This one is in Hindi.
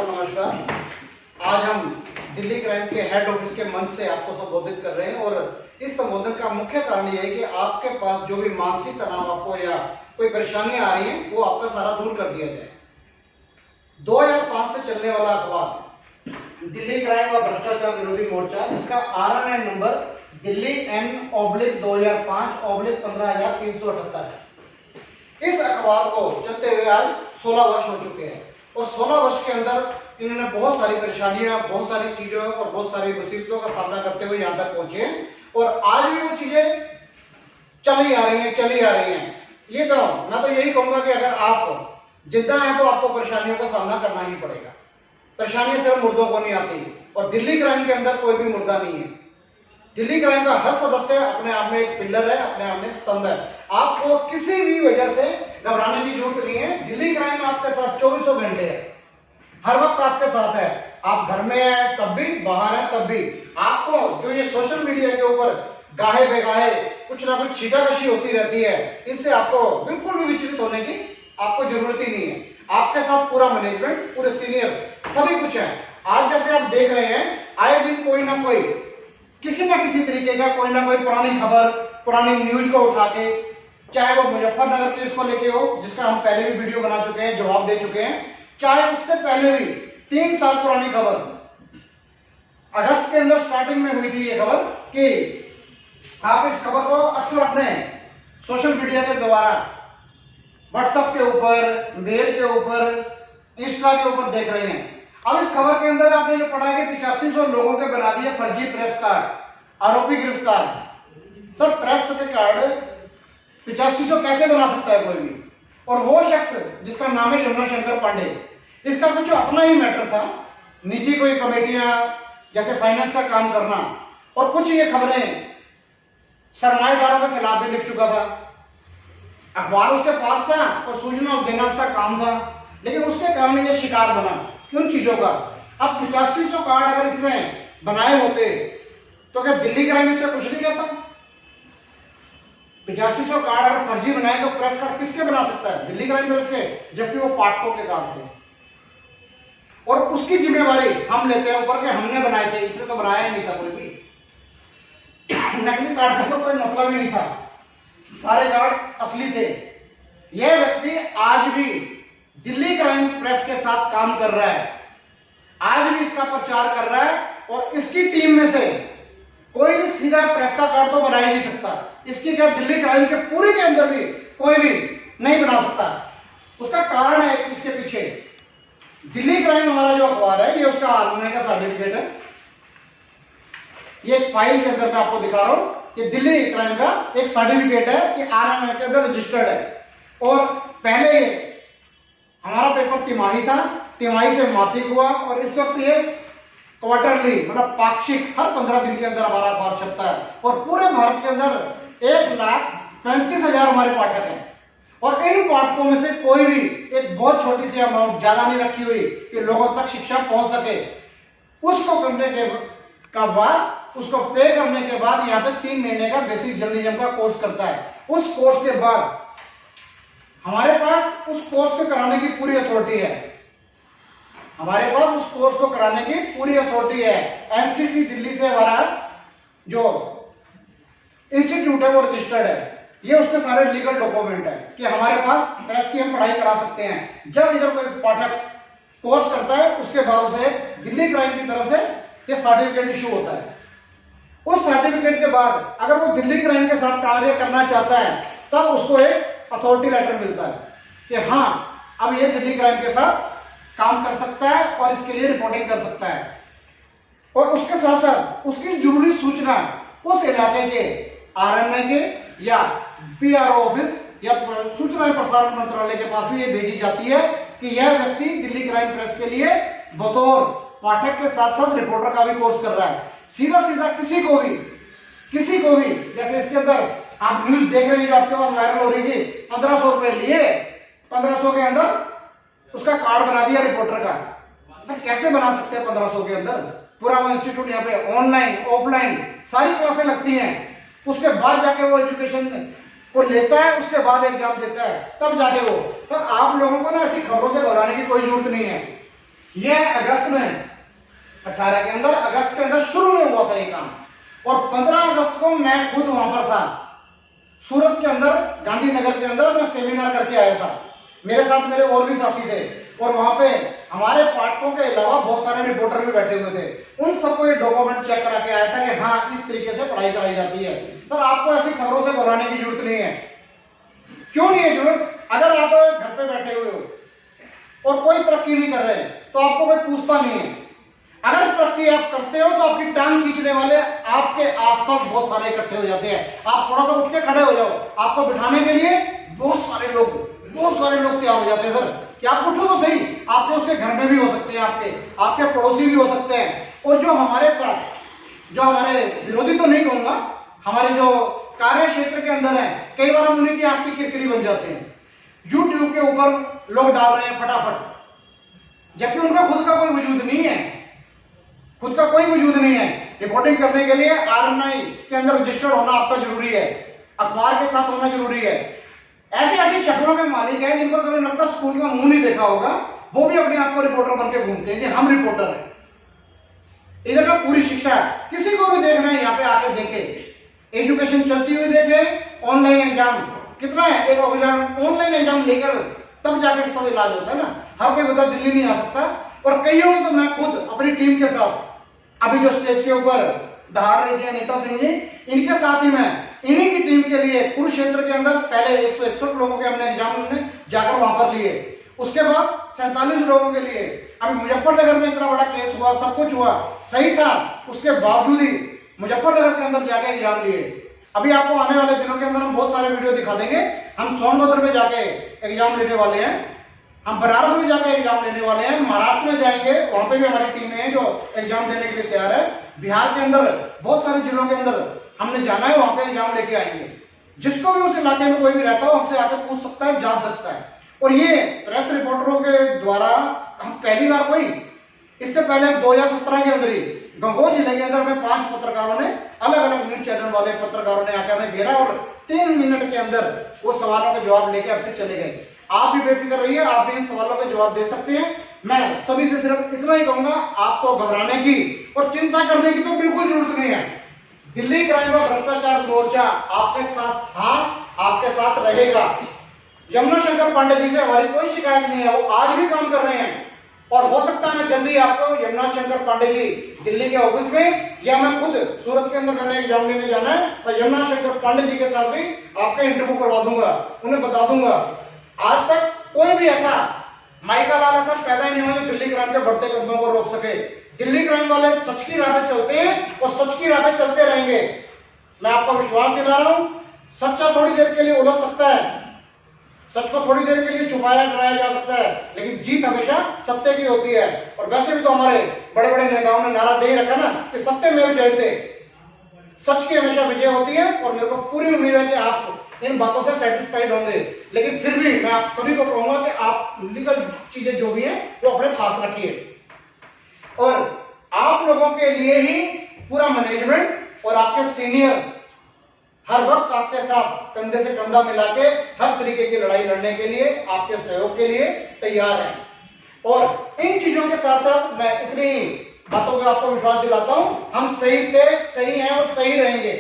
नमस्कार। आज हम दिल्ली क्राइम के हेड ऑफिस के मंच से आपको संबोधित कर रहे हैं और इस संबोधन का मुख्य कारण यह है कि आपके पास जो भी मानसिक तनाव आपको या कोई परेशानी आ रही है वो आपका सारा दूर कर दिया जाए। 2005 से चलने वाला अखबार दिल्ली क्राइम व भ्रष्टाचार विरोधी मोर्चा, जिसका RNA नंबर दिल्ली N/2005/15378 है। इस अखबार को चलते हुए आज 16 वर्ष हो चुके हैं और 16 वर्ष के अंदर इन्होंने बहुत सारी परेशानियां, बहुत सारी चीजों और बहुत सारी मुसीबतों का सामना करते हुए यहाँ तक पहुंचे हैं और आज भी वो चीजें चली आ रही हैं। ये तो मैं तो यही कहूंगा कि अगर आप जिंदा हैं तो आपको परेशानियों का सामना करना ही पड़ेगा। परेशानियां सिर्फ मुर्दों को नहीं आती और दिल्ली क्राइम के अंदर कोई भी मुर्दा नहीं है। दिल्ली क्राइम का हर सदस्य अपने आप में एक पिलर है, अपने आप में एक स्तंभ है। आपको किसी भी वजह से घबराने की जरूरत नहीं है। दिल्ली क्राइम आपके साथ 24 घंटे है, हर वक्त आपके साथ है। आप घर में हैं तब भी, बाहर हैं तब भी। आपको जो ये सोशल मीडिया के ऊपर गाहे बेगाहे कुछ ना कुछ छीटाकशी होती रहती है, इनसे आपको बिल्कुल भी विचलित होने की आपको जरूरत ही नहीं है। आपके साथ पूरा मैनेजमेंट, पूरे सीनियर सभी कुछ है। आज जैसे आप देख रहे हैं, आए दिन कोई ना कोई किसी ना किसी तरीके का कोई ना कोई पुरानी खबर, पुरानी न्यूज को उठा के, चाहे वो मुजफ्फरनगर केस को लेके हो जिसका हम पहले भी वीडियो बना चुके हैं, जवाब दे चुके हैं, चाहे उससे पहले भी 3 साल पुरानी खबर, अगस्त के अंदर स्टार्टिंग में हुई थी ये खबर कि आप इस खबर को अक्सर अपने सोशल मीडिया के द्वारा व्हाट्सएप के ऊपर, मेल के ऊपर, इंस्टा के ऊपर देख रहे हैं। अब इस खबर के अंदर आपने जो पढ़ा है कि 8500 लोगों के बना दिए फर्जी प्रेस कार्ड, आरोपी गिरफ्तार। सर, प्रेस के कार्ड 8500 कैसे बना सकता है कोई भी? और वो शख्स जिसका नाम है यमुना शंकर पांडे, इसका कुछ अपना ही मैटर था, निजी कोई कमेटियां जैसे फाइनेंस का काम करना, और कुछ ये खबरें सरमाएदारों के खिलाफ भी लिख चुका था। अखबार उसके पास था और सूचना देना उसका काम था, लेकिन उसके कारण ये शिकार बना उन चीजों का। अब 8500 कार्ड अगर इसने बनाए होते तो क्या दिल्ली क्राइम से कुछ नहीं कहता? 8500 कार्ड अगर फर्जी बनाए तो प्रेस कार्ड किसके बना सकता है? दिल्ली क्राइम प्रेस के, जबकि वो पाठकों के कार्ड थे। और उसकी जिम्मेवारी हम लेते हैं ऊपर के हमने बनाए थे, इसने तो बनाया ही नहीं था कोई भी। नकली कार्ड का तो कोई मतलब ही नहीं था, सारे कार्ड असली थे। यह व्यक्ति आज भी दिल्ली क्राइम प्रेस के साथ काम कर रहा है, आज भी इसका प्रचार कर रहा है और इसकी टीम में से कोई भी सीधा प्रेस का कार्ड तो बना ही नहीं सकता। इसकी क्या दिल्ली क्राइम के पूरे के अंदर भी कोई भी नहीं बना सकता। उसका कारण है इसके पीछे दिल्ली क्राइम हमारा जो अखबार है, ये उसका आलमने का सर्टिफिकेट है। ये एक फाइल के अंदर मैं आपको दिखा रहा हूं, ये दिल्ली क्राइम का एक सर्टिफिकेट है कि RNA के अंदर रजिस्टर्ड है। और पहले हमारा पेपर तिमाही था, तिमाही से मासिक हुआ और इस वक्त ये क्वार्टरली मतलब पाक्षिक हर 15 दिन के अंदर हमारा अखबार छपता है। और पूरे भारत के अंदर 1,35,000 हमारे पाठक हैं और इन पाठकों में से कोई भी एक बहुत छोटी सी अमाउंट, ज्यादा नहीं रखी हुई कि लोगों तक शिक्षा पहुंच सके, उसको करने के बाद, उसको पे करने के बाद यहाँ पे 3 महीने का बेसिक जर्नलिज्म का कोर्स करता है। उस कोर्स के बाद हमारे पास उस कोर्स को कराने की पूरी अथॉरिटी है। हमारे पास उस कोर्स को कराने की पूरी अथॉरिटी है। NCT दिल्ली से हमारा जो इंस्टीट्यूट है वो रजिस्टर्ड है। ये उसके सारे लीगल डॉक्यूमेंट है कि हमारे पास प्रेस की हम पढ़ाई करा सकते हैं। जब इधर कोई पाठक कोर्स करता है उसके बाद उसे दिल्ली क्राइम की तरफ से ये सर्टिफिकेट इशू होता है। उस सर्टिफिकेट के बाद अगर वो दिल्ली क्राइम के साथ कार्य करना चाहता है तब उसको एक अथॉरिटी लेटर मिलता है कि हाँ, अब ये दिल्ली क्राइम के साथ काम कर सकता है और इसके लिए रिपोर्टिंग कर सकता है। और उसके साथ साथ उसकी जरूरी सूचना उस इलाके के RNA के या PRO ऑफिस या सूचना एवं प्रसारण मंत्रालय के पास भी ये भेजी जाती है कि यह व्यक्ति दिल्ली क्राइम प्रेस के लिए बतौर पाठक के साथ साथ रिपोर्टर का भी कोर्स कर रहा है। सीधा सीधा किसी को भी जैसे इसके अंदर आप न्यूज देख रहे हैं जो आपके पास वायरल हो रही थी, 1500 रुपए लिए, 1500 के अंदर उसका कार्ड बना दिया रिपोर्टर का। तो कैसे बना सकते हैं 1500 के अंदर? पूरा वो इंस्टीट्यूट यहाँ पे ऑनलाइन ऑफलाइन सारी क्लासें लगती हैं, उसके बाद जाके वो एजुकेशन को लेता है, उसके बाद एग्जाम देता है, तब जाके वो। पर आप लोगों को ना ऐसी खबरों से घबराने की कोई जरूरत नहीं है। ये अगस्त में 18 के अंदर, अगस्त के अंदर शुरू में हुआ था ये काम। और 15 अगस्त को मैं खुद वहां पर था, सूरत के अंदर, गांधीनगर के अंदर मैं सेमिनार करके आया था। मेरे साथ मेरे और भी साथी थे, और वहां पे हमारे पाठकों के अलावा बहुत सारे रिपोर्टर भी बैठे हुए थे। उन सबको ये डॉक्यूमेंट चेक करा के आया था कि हाँ इस तरीके से पढ़ाई कराई जाती है। तो आपको ऐसी खबरों से घबराने की जरूरत नहीं है। क्यों नहीं है जरूरत? अगर आप घर पे बैठे हुए हो और कोई तरक्की नहीं कर रहे तो आपको कोई पूछता नहीं है। अगर तरक्की आप करते हो तो आपकी टांग खींचने वाले आपके आसपास बहुत सारे इकट्ठे हो जाते हैं। आप थोड़ा सा उठ के खड़े हो जाओ, आपको बिठाने के लिए बहुत सारे लोग तैयार हो जाते हैं। सर कि आप उठो तो सही। आपके उसके घर में भी हो सकते हैं, आपके पड़ोसी भी हो सकते हैं। और जो हमारे साथ, जो हमारे विरोधी तो नहीं कहूंगा, हमारे जो कार्य क्षेत्र के अंदर है, कई बार हम उन्हीं की आपकी किरकिरी बन जाते हैं। यूट्यूब के ऊपर लोग डाल रहे हैं फटाफट, जबकि उनका खुद का कोई वजूद नहीं है, खुद का कोई वजूद नहीं है। रिपोर्टिंग करने के लिए आरएनआई के अंदर रजिस्टर्ड होना आपका जरूरी है, अखबार के साथ होना जरूरी है। ऐसी ऐसी शक्लों के मालिक हैं जिनको कभी लगता स्कूल का मुंह नहीं देखा होगा, वो भी अपने आप को रिपोर्टर बन के घूमते हैं कि हम रिपोर्टर हैं। इधर का पूरी शिक्षा है, किसी को भी देखना है यहाँ पे आके देखे, एजुकेशन चलती हुई देखे, ऑनलाइन एग्जाम कितना है, एक ऑनलाइन एग्जाम लेकर तब जाकर सब इलाज होता है ना। हर कोई बंदा दिल्ली नहीं आ सकता। और कईयों को तो मैं खुद अपनी टीम के साथ, अभी जो स्टेज के ऊपर दहाड़ रही थी अनीता सिंह जी, इनके साथ ही मैं इन्हीं की टीम के लिए कुरुक्षेत्र के अंदर पहले 161 लोगों के हमने एग्जाम में जाकर वहां पर लिए। उसके बाद 47 लोगों के लिए। अभी मुजफ्फरनगर में इतना बड़ा केस हुआ, सब कुछ हुआ, सही था, उसके बावजूद ही मुजफ्फरनगर के अंदर जाके एग्जाम लिए। अभी आपको आने वाले दिनों के अंदर हम बहुत सारे वीडियो दिखा देंगे। हम सोनभद्र में जाके एग्जाम लेने वाले हैं, हम बनारस में जाके एग्जाम लेने वाले हैं, महाराष्ट्र में जाएंगे, वहां पे भी हमारी टीमें हैं जो एग्जाम देने के लिए तैयार है। बिहार के अंदर बहुत सारे जिलों के अंदर हमने जाना है, वहां पे एग्जाम लेके आएंगे। जिसको भी उस इलाके में कोई भी रहता हो हमसे आके पूछ सकता है, जान सकता है। और ये प्रेस रिपोर्टरों के द्वारा हम पहली बार कोई, इससे पहले 2017 के अंदर ही गंगोह जिले के अंदर हमें 5 पत्रकारों ने, अलग अलग न्यूज चैनल वाले पत्रकारों ने आकर हमें घेरा और 3 मिनट के अंदर वो सवालों के जवाब लेके आपसे चले गए। आप भी बेफिक्र रहिए, आप भी इन सवालों के जवाब दे सकते हैं। मैं सभी से सिर्फ इतना ही कहूंगा, आपको घबराने की और चिंता करने की तो बिल्कुल जरूरत नहीं है। दिल्ली क्राइम व भ्रष्टाचार मोर्चा आपके साथ था, आपके साथ रहेगा। यमुना शंकर पांडे जी से हमारी कोई शिकायत नहीं है, वो आज भी काम कर रहे हैं। और हो सकता है मैं जल्दी आपको यमुना शंकर पांडे जी दिल्ली के ऑफिस में, या मैं खुद सूरत के अंदर मैंने एग्जाम लेने जाना है, और यमुना शंकर पांडे जी के साथ भी आपका इंटरव्यू करवा दूंगा, उन्हें बता दूंगा। आज तक कोई भी ऐसा माइका लाल ऐसा पैदा नहीं हुआ जो दिल्ली क्राइम के बढ़ते कदमों को रोक सके। दिल्ली क्राइम वाले सच की राह पे चलते हैं और सच की राह पे चलते रहेंगे। मैं आपको विश्वास दिला रहा हूं, सच्चा थोड़ी देर के लिए उलझ सकता है, सच को थोड़ी देर के लिए छुपाया डराया जा सकता है, लेकिन जीत हमेशा सत्य की होती है। और वैसे भी तो हमारे बड़े बड़े नेताओं ने नारा दे ही रखा ना कि सत्य में जयते, सच की हमेशा विजय होती है। और मेरे को पूरी उम्मीद है कि आप इन बातों से सेटिस्फाइड होंगे। लेकिन फिर भी मैं आप सभी को कहूंगा कि आप लीगल चीजें जो भी हैं वो अपने पास रखिए, और आप लोगों के लिए ही पूरा मैनेजमेंट और आपके सीनियर हर वक्त आपके साथ कंधे से कंधा मिला के हर तरीके की लड़ाई लड़ने के लिए, आपके सहयोग के लिए तैयार हैं। और इन चीजों के साथ साथ मैं इतनी बातों का आपको विश्वास दिलाता हूं, हम सही थे, सही हैं और सही रहेंगे।